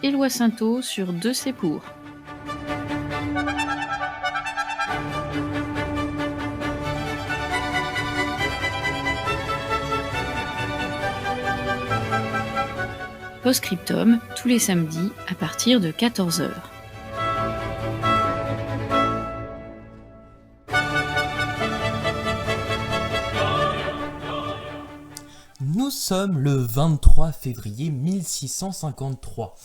Éloi Sainteau sur De C'est Pour. Post-scriptum, tous les samedis à partir de 14h. Nous sommes le 23 février 1653.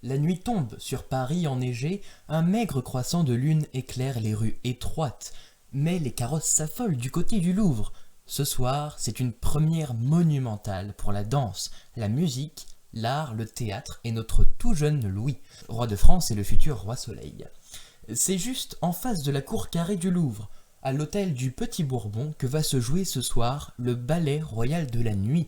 La nuit tombe sur Paris enneigé, un maigre croissant de lune éclaire les rues étroites, mais les carrosses s'affolent du côté du Louvre. Ce soir, c'est une première monumentale pour la danse, la musique, l'art, le théâtre et notre tout jeune Louis, roi de France et le futur roi Soleil. C'est juste en face de la cour carrée du Louvre, à l'hôtel du Petit Bourbon, que va se jouer ce soir le ballet royal de la nuit.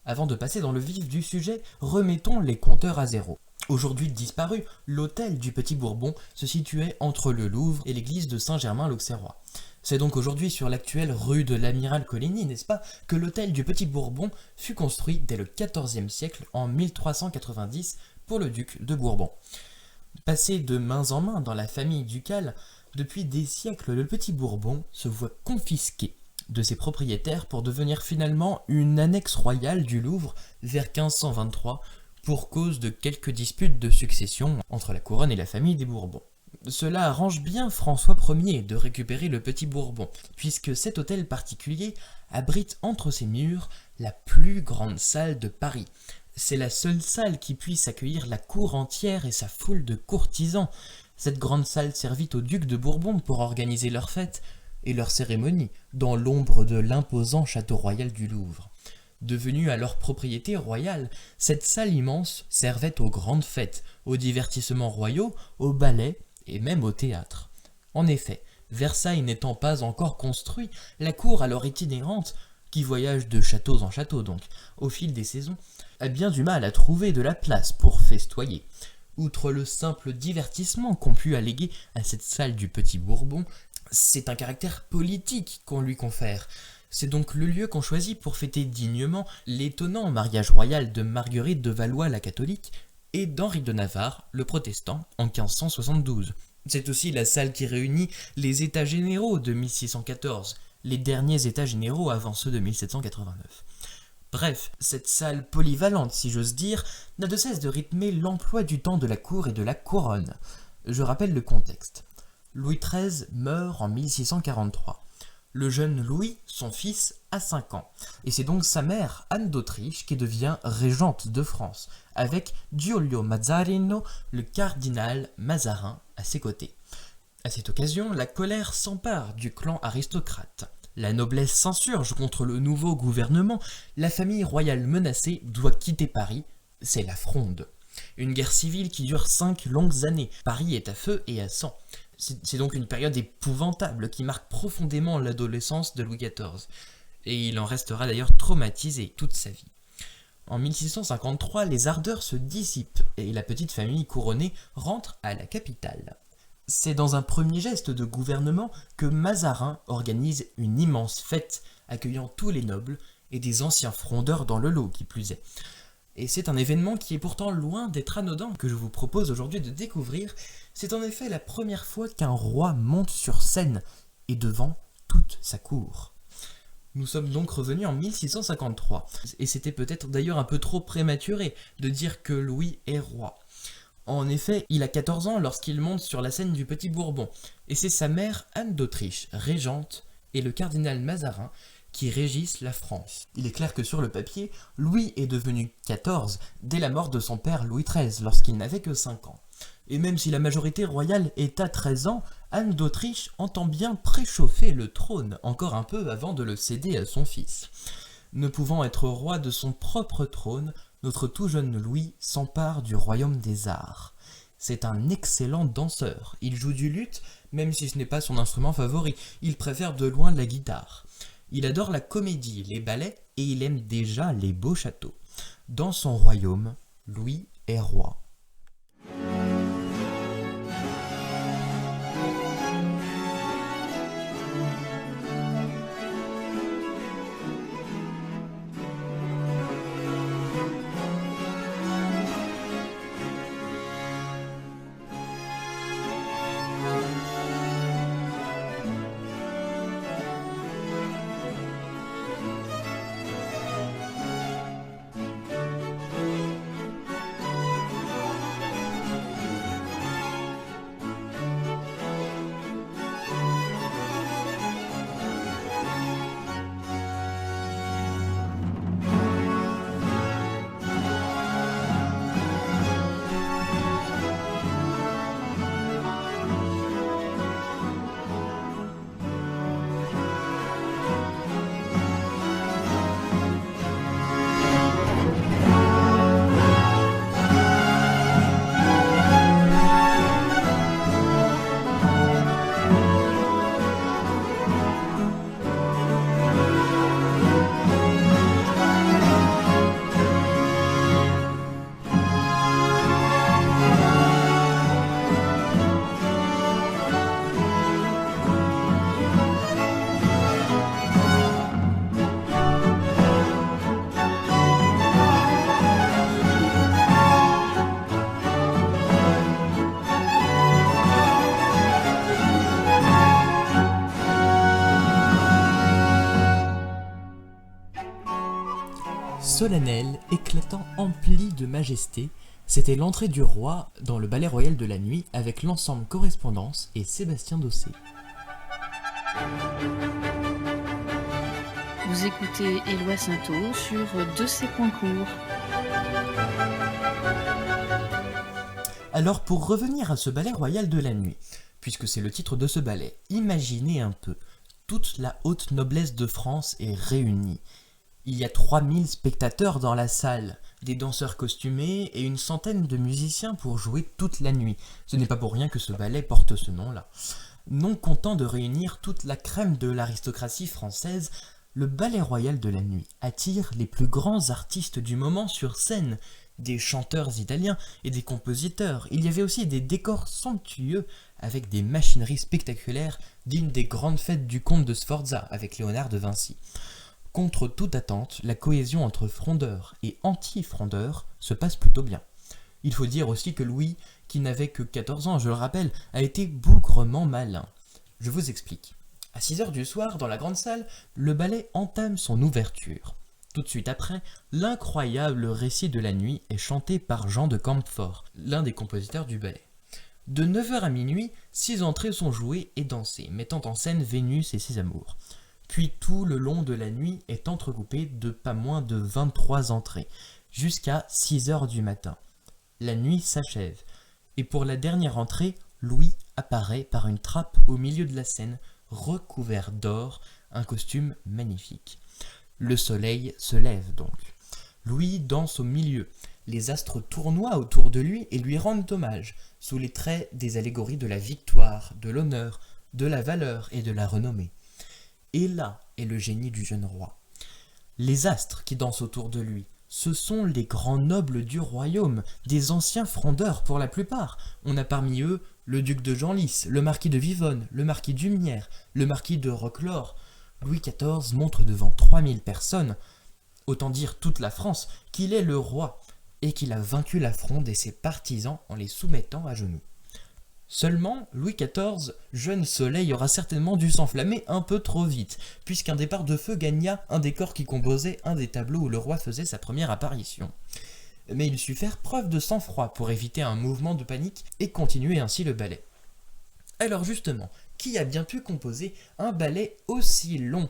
Avant de passer dans le vif du sujet, remettons les compteurs à zéro. Aujourd'hui disparu, l'hôtel du Petit Bourbon se situait entre le Louvre et l'église de Saint-Germain-l'Auxerrois. C'est donc aujourd'hui sur l'actuelle rue de l'Amiral Coligny, n'est-ce pas, que l'hôtel du Petit Bourbon fut construit dès le XIVe siècle en 1390 pour le duc de Bourbon. Passé de main en main dans la famille ducale, depuis des siècles, le Petit Bourbon se voit confisqué de ses propriétaires pour devenir finalement une annexe royale du Louvre vers 1523 pour cause de quelques disputes de succession entre la couronne et la famille des Bourbons. Cela arrange bien François Ier de récupérer le Petit Bourbon, puisque cet hôtel particulier abrite entre ses murs la plus grande salle de Paris. C'est la seule salle qui puisse accueillir la cour entière et sa foule de courtisans. Cette grande salle servit aux ducs de Bourbon pour organiser leurs fêtes et leurs cérémonies dans l'ombre de l'imposant château royal du Louvre. Devenue alors propriété royale, cette salle immense servait aux grandes fêtes, aux divertissements royaux, aux ballets et même au théâtre. En effet, Versailles n'étant pas encore construit, la cour alors itinérante, qui voyage de château en château donc, au fil des saisons, a bien du mal à trouver de la place pour festoyer. Outre le simple divertissement qu'on put alléguer à cette salle du Petit Bourbon, c'est un caractère politique qu'on lui confère. C'est donc le lieu qu'on choisit pour fêter dignement l'étonnant mariage royal de Marguerite de Valois la catholique et d'Henri de Navarre le protestant en 1572. C'est aussi la salle qui réunit les états généraux de 1614, les derniers états généraux avant ceux de 1789. Bref, cette salle polyvalente, si j'ose dire, n'a de cesse de rythmer l'emploi du temps de la cour et de la couronne. Je rappelle le contexte. Louis XIII meurt en 1643. Le jeune Louis, son fils, a 5 ans, et c'est donc sa mère, Anne d'Autriche, qui devient régente de France, avec Giulio Mazzarino, le cardinal Mazarin, à ses côtés. À cette occasion, la colère s'empare du clan aristocrate. La noblesse s'insurge contre le nouveau gouvernement, la famille royale menacée doit quitter Paris, c'est la Fronde. Une guerre civile qui dure 5 longues années, Paris est à feu et à sang. C'est donc une période épouvantable qui marque profondément l'adolescence de Louis XIV, et il en restera d'ailleurs traumatisé toute sa vie. En 1653, les ardeurs se dissipent et la petite famille couronnée rentre à la capitale. C'est dans un premier geste de gouvernement que Mazarin organise une immense fête accueillant tous les nobles et des anciens frondeurs dans le lot qui plus est. Et c'est un événement qui est pourtant loin d'être anodin que je vous propose aujourd'hui de découvrir. C'est en effet la première fois qu'un roi monte sur scène et devant toute sa cour. Nous sommes donc revenus en 1653, et c'était peut-être d'ailleurs un peu trop prématuré de dire que Louis est roi. En effet, il a 14 ans lorsqu'il monte sur la scène du Petit Bourbon, et c'est sa mère Anne d'Autriche, régente, et le cardinal Mazarin qui régissent la France. Il est clair que sur le papier, Louis est devenu 14 dès la mort de son père Louis XIII lorsqu'il n'avait que 5 ans. Et même si la majorité royale est à 13 ans, Anne d'Autriche entend bien préchauffer le trône encore un peu avant de le céder à son fils. Ne pouvant être roi de son propre trône, notre tout jeune Louis s'empare du royaume des arts. C'est un excellent danseur. Il joue du luth, même si ce n'est pas son instrument favori. Il préfère de loin la guitare. Il adore la comédie, les ballets, et il aime déjà les beaux châteaux. Dans son royaume, Louis est roi. Solennel, éclatant, empli de majesté, c'était l'entrée du roi dans le ballet royal de la nuit avec l'ensemble Correspondance et Sébastien Dossé. Vous écoutez Éloi Sainteau sur De ses points courts. Alors pour revenir à ce ballet royal de la nuit, puisque c'est le titre de ce ballet, imaginez un peu, toute la haute noblesse de France est réunie. Il y a 3000 spectateurs dans la salle, des danseurs costumés et une centaine de musiciens pour jouer toute la nuit. Ce n'est pas pour rien que ce ballet porte ce nom-là. Non content de réunir toute la crème de l'aristocratie française, le ballet royal de la nuit attire les plus grands artistes du moment sur scène, des chanteurs italiens et des compositeurs. Il y avait aussi des décors somptueux avec des machineries spectaculaires dignes des grandes fêtes du comte de Sforza avec Léonard de Vinci. Contre toute attente, la cohésion entre frondeurs et anti-frondeurs se passe plutôt bien. Il faut dire aussi que Louis, qui n'avait que 14 ans, je le rappelle, a été bougrement malin. Je vous explique. À 6h du soir, dans la grande salle, le ballet entame son ouverture. Tout de suite après, l'incroyable récit de la nuit est chanté par Jean de Campfort, l'un des compositeurs du ballet. De 9h à minuit, 6 entrées sont jouées et dansées, mettant en scène Vénus et ses amours. Puis tout le long de la nuit est entrecoupé de pas moins de 23 entrées, jusqu'à 6h du matin. La nuit s'achève, et pour la dernière entrée, Louis apparaît par une trappe au milieu de la scène, recouvert d'or, un costume magnifique. Le soleil se lève donc. Louis danse au milieu. Les astres tournoient autour de lui et lui rendent hommage, sous les traits des allégories de la victoire, de l'honneur, de la valeur et de la renommée. Et là est le génie du jeune roi. Les astres qui dansent autour de lui, ce sont les grands nobles du royaume, des anciens frondeurs pour la plupart. On a parmi eux le duc de Genlis, le marquis de Vivonne, le marquis d'Humieres, le marquis de Roquelaure. Louis XIV montre devant 3000 personnes, autant dire toute la France, qu'il est le roi et qu'il a vaincu la Fronde et ses partisans en les soumettant à genoux. Seulement, Louis XIV, jeune soleil, aura certainement dû s'enflammer un peu trop vite, puisqu'un départ de feu gagna un décor qui composait un des tableaux où le roi faisait sa première apparition. Mais il sut faire preuve de sang-froid pour éviter un mouvement de panique et continuer ainsi le ballet. Alors justement, qui a bien pu composer un ballet aussi long ?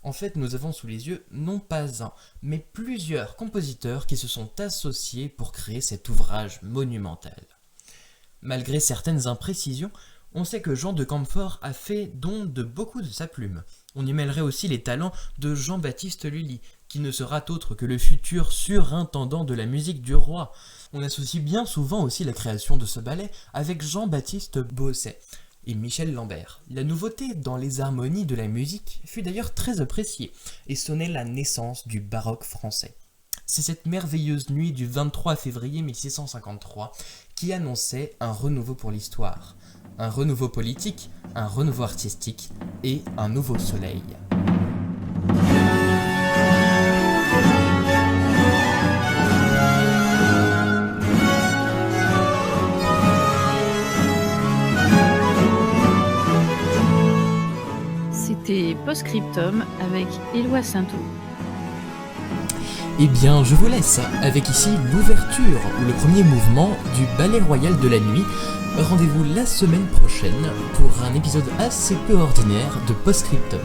En fait, nous avons sous les yeux non pas un, mais plusieurs compositeurs qui se sont associés pour créer cet ouvrage monumental. Malgré certaines imprécisions, on sait que Jean de Campfort a fait don de beaucoup de sa plume. On y mêlerait aussi les talents de Jean-Baptiste Lully, qui ne sera autre que le futur surintendant de la musique du roi. On associe bien souvent aussi la création de ce ballet avec Jean-Baptiste Bosset et Michel Lambert. La nouveauté dans les harmonies de la musique fut d'ailleurs très appréciée et sonnait la naissance du baroque français. C'est cette merveilleuse nuit du 23 février 1653 qui annonçait un renouveau pour l'histoire, un renouveau politique, un renouveau artistique et un nouveau soleil. C'était Postscriptum avec Éloi Sainteau. Eh bien, je vous laisse avec ici l'ouverture ou le premier mouvement du ballet royal de la nuit. Rendez-vous la semaine prochaine pour un épisode assez peu ordinaire de Postscriptum.